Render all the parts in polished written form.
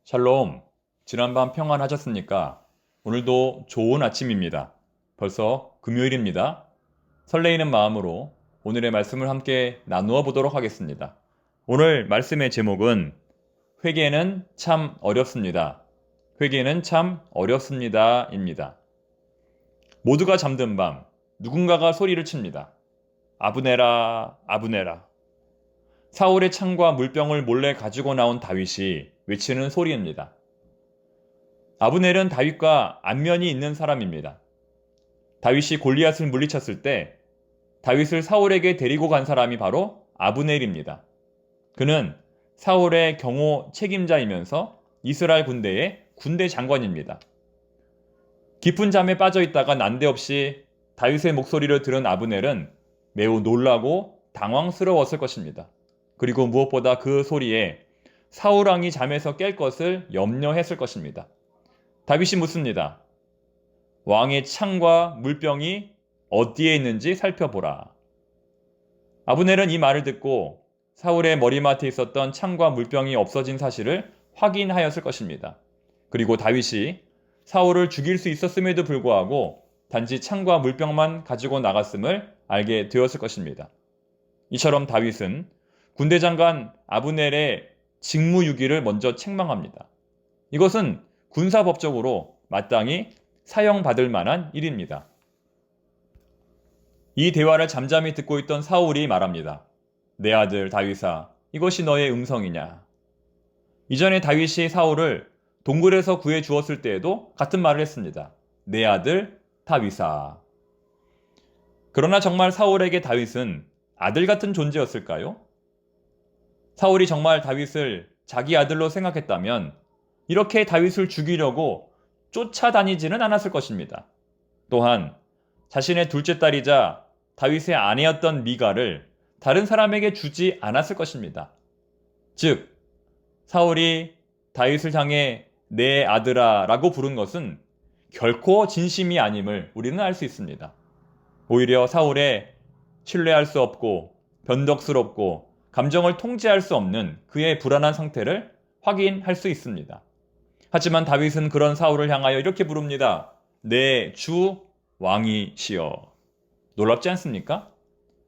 샬롬, 지난밤 평안하셨습니까? 오늘도 좋은 아침입니다. 벌써 금요일입니다. 설레이는 마음으로 오늘의 말씀을 함께 나누어 보도록 하겠습니다. 오늘 말씀의 제목은 회개는 참 어렵습니다. 회개는 참 어렵습니다입니다. 모두가 잠든 밤, 누군가가 소리를 칩니다. 아브네라, 아브네라. 사울의 창과 물병을 몰래 가지고 나온 다윗이 외치는 소리입니다. 아브넬은 다윗과 안면이 있는 사람입니다. 다윗이 골리앗을 물리쳤을 때 다윗을 사울에게 데리고 간 사람이 바로 아브넬입니다. 그는 사울의 경호 책임자이면서 이스라엘 군대의 군대 장관입니다. 깊은 잠에 빠져 있다가 난데없이 다윗의 목소리를 들은 아브넬은 매우 놀라고 당황스러웠을 것입니다. 그리고 무엇보다 그 소리에 사울 왕이 잠에서 깰 것을 염려했을 것입니다. 다윗이 묻습니다. 왕의 창과 물병이 어디에 있는지 살펴보라. 아브넬은 이 말을 듣고 사울의 머리맡에 있었던 창과 물병이 없어진 사실을 확인하였을 것입니다. 그리고 다윗이 사울을 죽일 수 있었음에도 불구하고 단지 창과 물병만 가지고 나갔음을 알게 되었을 것입니다. 이처럼 다윗은 군대 장관 아브넬의 직무유기를 먼저 책망합니다. 이것은 군사법적으로 마땅히 사형받을 만한 일입니다. 이 대화를 잠잠히 듣고 있던 사울이 말합니다. 내 아들 다윗아, 이것이 너의 음성이냐? 이전에 다윗이 사울을 동굴에서 구해 주었을 때에도 같은 말을 했습니다. 내 아들 다윗아. 그러나 정말 사울에게 다윗은 아들 같은 존재였을까요? 사울이 정말 다윗을 자기 아들로 생각했다면 이렇게 다윗을 죽이려고 쫓아다니지는 않았을 것입니다. 또한 자신의 둘째 딸이자 다윗의 아내였던 미갈을 다른 사람에게 주지 않았을 것입니다. 즉, 사울이 다윗을 향해 내 아들아 라고 부른 것은 결코 진심이 아님을 우리는 알 수 있습니다. 오히려 사울의 신뢰할 수 없고 변덕스럽고 감정을 통제할 수 없는 그의 불안한 상태를 확인할 수 있습니다. 하지만 다윗은 그런 사울을 향하여 이렇게 부릅니다. 내 주 왕이시여. 놀랍지 않습니까?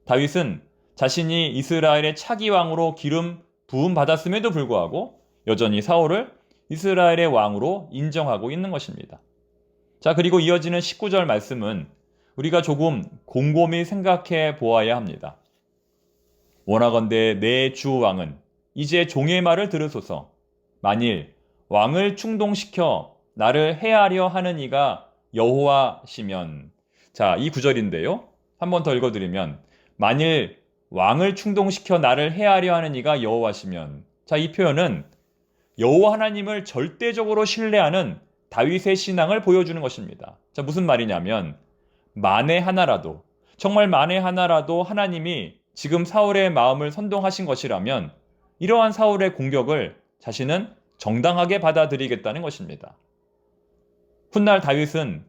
다윗은 자신이 이스라엘의 차기 왕으로 기름 부음 받았음에도 불구하고 여전히 사울을 이스라엘의 왕으로 인정하고 있는 것입니다. 자, 그리고 이어지는 19절 말씀은 우리가 조금 곰곰이 생각해 보아야 합니다. 원하건대 내 주 왕은 이제 종의 말을 들으소서. 만일 왕을 충동시켜 나를 해하려 하는 이가 여호와시면. 자, 이 구절인데요. 한 번 더 읽어드리면 만일 왕을 충동시켜 나를 해하려 하는 이가 여호와시면. 자, 이 표현은 여호와 하나님을 절대적으로 신뢰하는 다윗의 신앙을 보여주는 것입니다. 자, 무슨 말이냐면 만에 하나라도, 정말 만에 하나라도 하나님이 지금 사울의 마음을 선동하신 것이라면 이러한 사울의 공격을 자신은 정당하게 받아들이겠다는 것입니다. 훗날 다윗은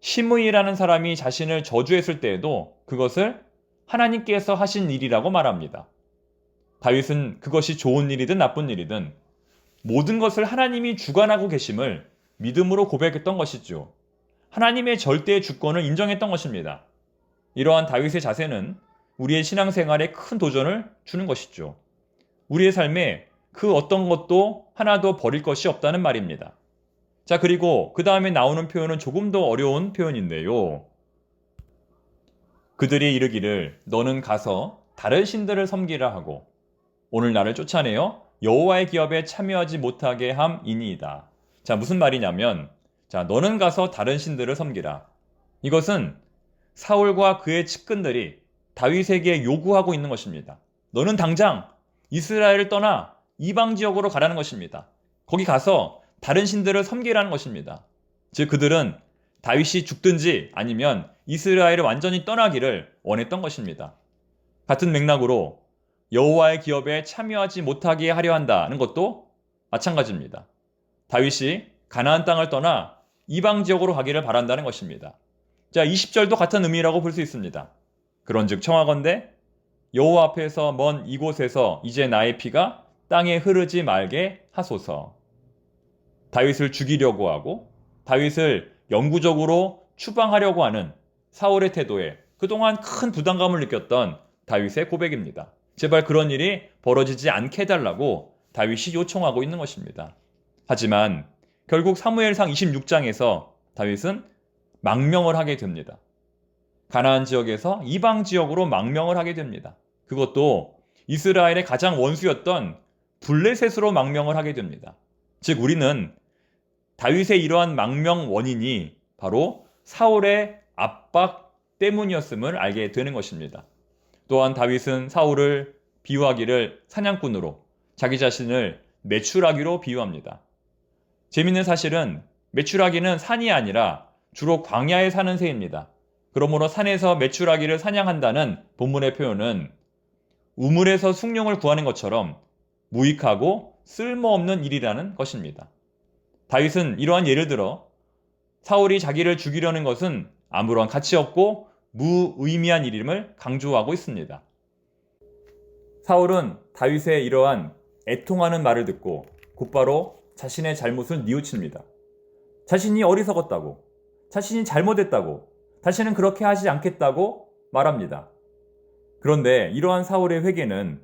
시므이라는 사람이 자신을 저주했을 때에도 그것을 하나님께서 하신 일이라고 말합니다. 다윗은 그것이 좋은 일이든 나쁜 일이든 모든 것을 하나님이 주관하고 계심을 믿음으로 고백했던 것이죠. 하나님의 절대의 주권을 인정했던 것입니다. 이러한 다윗의 자세는 우리의 신앙생활에 큰 도전을 주는 것이죠. 우리의 삶에 그 어떤 것도 하나도 버릴 것이 없다는 말입니다. 자, 그리고 그 다음에 나오는 표현은 조금 더 어려운 표현인데요. 그들이 이르기를 너는 가서 다른 신들을 섬기라 하고 오늘 나를 쫓아내어 여호와의 기업에 참여하지 못하게 함이니이다. 자, 무슨 말이냐면 자, 너는 가서 다른 신들을 섬기라. 이것은 사울과 그의 측근들이 다윗에게 요구하고 있는 것입니다. 너는 당장 이스라엘을 떠나 이방 지역으로 가라는 것입니다. 거기 가서 다른 신들을 섬기라는 것입니다. 즉 그들은 다윗이 죽든지 아니면 이스라엘을 완전히 떠나기를 원했던 것입니다. 같은 맥락으로 여호와의 기업에 참여하지 못하게 하려 한다는 것도 마찬가지입니다. 다윗이 가나안 땅을 떠나 이방 지역으로 가기를 바란다는 것입니다. 자, 20절도 같은 의미라고 볼 수 있습니다. 그런즉 청하건대 여호와 앞에서 먼 이곳에서 이제 나의 피가 땅에 흐르지 말게 하소서. 다윗을 죽이려고 하고 다윗을 영구적으로 추방하려고 하는 사울의 태도에 그동안 큰 부담감을 느꼈던 다윗의 고백입니다. 제발 그런 일이 벌어지지 않게 해달라고 다윗이 요청하고 있는 것입니다. 하지만 결국 사무엘상 26장에서 다윗은 망명을 하게 됩니다. 가나안 지역에서 이방 지역으로 망명을 하게 됩니다. 그것도 이스라엘의 가장 원수였던 블레셋으로 망명을 하게 됩니다. 즉 우리는 다윗의 이러한 망명 원인이 바로 사울의 압박 때문이었음을 알게 되는 것입니다. 또한 다윗은 사울을 비유하기를 사냥꾼으로, 자기 자신을 메추라기로 비유합니다. 재밌는 사실은 메추라기는 산이 아니라 주로 광야에 사는 새입니다. 그러므로 산에서 메추라기를 사냥한다는 본문의 표현은 우물에서 숭늉을 구하는 것처럼 무익하고 쓸모없는 일이라는 것입니다. 다윗은 이러한 예를 들어 사울이 자기를 죽이려는 것은 아무런 가치 없고 무의미한 일임을 강조하고 있습니다. 사울은 다윗의 이러한 애통하는 말을 듣고 곧바로 자신의 잘못을 뉘우칩니다. 자신이 어리석었다고, 자신이 잘못했다고, 다시는 그렇게 하지 않겠다고 말합니다. 그런데 이러한 사울의 회개는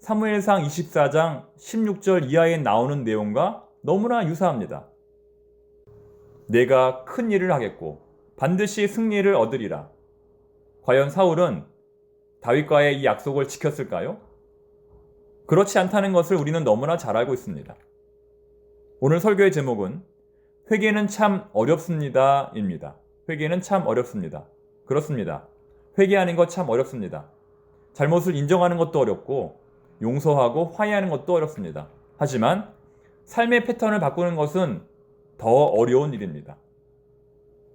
사무엘상 24장 16절 이하에 나오는 내용과 너무나 유사합니다. 내가 큰 일을 하겠고 반드시 승리를 얻으리라. 과연 사울은 다윗과의 이 약속을 지켰을까요? 그렇지 않다는 것을 우리는 너무나 잘 알고 있습니다. 오늘 설교의 제목은 회개는 참 어렵습니다입니다. 회개는 참 어렵습니다. 그렇습니다. 회개하는 것 참 어렵습니다. 잘못을 인정하는 것도 어렵고 용서하고 화해하는 것도 어렵습니다. 하지만 삶의 패턴을 바꾸는 것은 더 어려운 일입니다.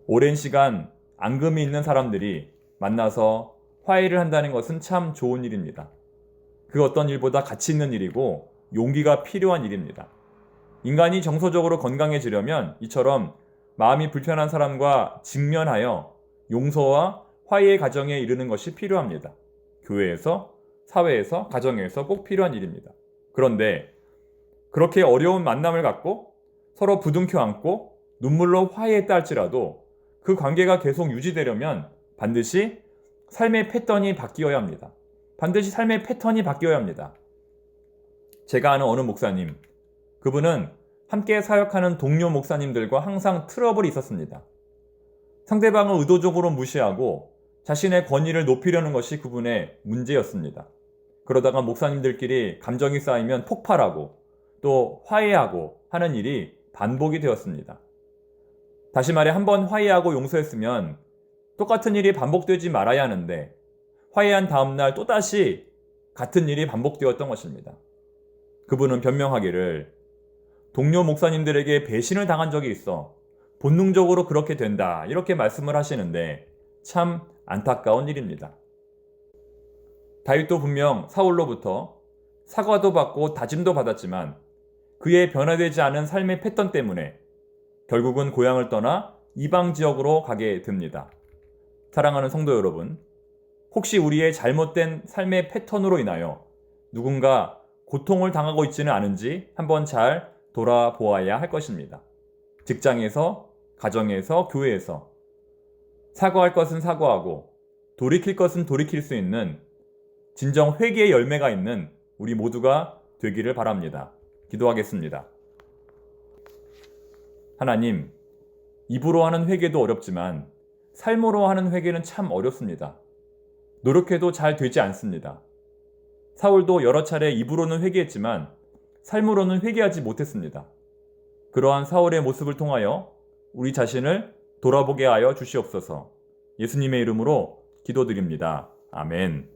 오랜 시간 앙금이 있는 사람들이 만나서 화해를 한다는 것은 참 좋은 일입니다. 그 어떤 일보다 가치 있는 일이고 용기가 필요한 일입니다. 인간이 정서적으로 건강해지려면 이처럼 마음이 불편한 사람과 직면하여 용서와 화해의 과정에 이르는 것이 필요합니다. 교회에서, 사회에서, 가정에서 꼭 필요한 일입니다. 그런데 그렇게 어려운 만남을 갖고 서로 부둥켜 안고 눈물로 화해했다 할지라도 그 관계가 계속 유지되려면 반드시 삶의 패턴이 바뀌어야 합니다. 반드시 삶의 패턴이 바뀌어야 합니다. 제가 아는 어느 목사님, 그분은 함께 사역하는 동료 목사님들과 항상 트러블이 있었습니다. 상대방을 의도적으로 무시하고 자신의 권위를 높이려는 것이 그분의 문제였습니다. 그러다가 목사님들끼리 감정이 쌓이면 폭발하고 또 화해하고 하는 일이 반복이 되었습니다. 다시 말해 한번 화해하고 용서했으면 똑같은 일이 반복되지 말아야 하는데 화해한 다음날 또다시 같은 일이 반복되었던 것입니다. 그분은 변명하기를 동료 목사님들에게 배신을 당한 적이 있어 본능적으로 그렇게 된다 이렇게 말씀을 하시는데 참 안타까운 일입니다. 다윗도 분명 사울로부터 사과도 받고 다짐도 받았지만 그의 변화되지 않은 삶의 패턴 때문에 결국은 고향을 떠나 이방 지역으로 가게 됩니다. 사랑하는 성도 여러분, 혹시 우리의 잘못된 삶의 패턴으로 인하여 누군가 고통을 당하고 있지는 않은지 한번 잘 돌아보아야 할 것입니다. 직장에서, 가정에서, 교회에서 사과할 것은 사과하고 돌이킬 것은 돌이킬 수 있는 진정 회개의 열매가 있는 우리 모두가 되기를 바랍니다. 기도하겠습니다. 하나님, 입으로 하는 회개도 어렵지만 삶으로 하는 회개는 참 어렵습니다. 노력해도 잘 되지 않습니다. 사울도 여러 차례 입으로는 회개했지만 삶으로는 회개하지 못했습니다. 그러한 사울의 모습을 통하여 우리 자신을 돌아보게 하여 주시옵소서. 예수님의 이름으로 기도드립니다. 아멘.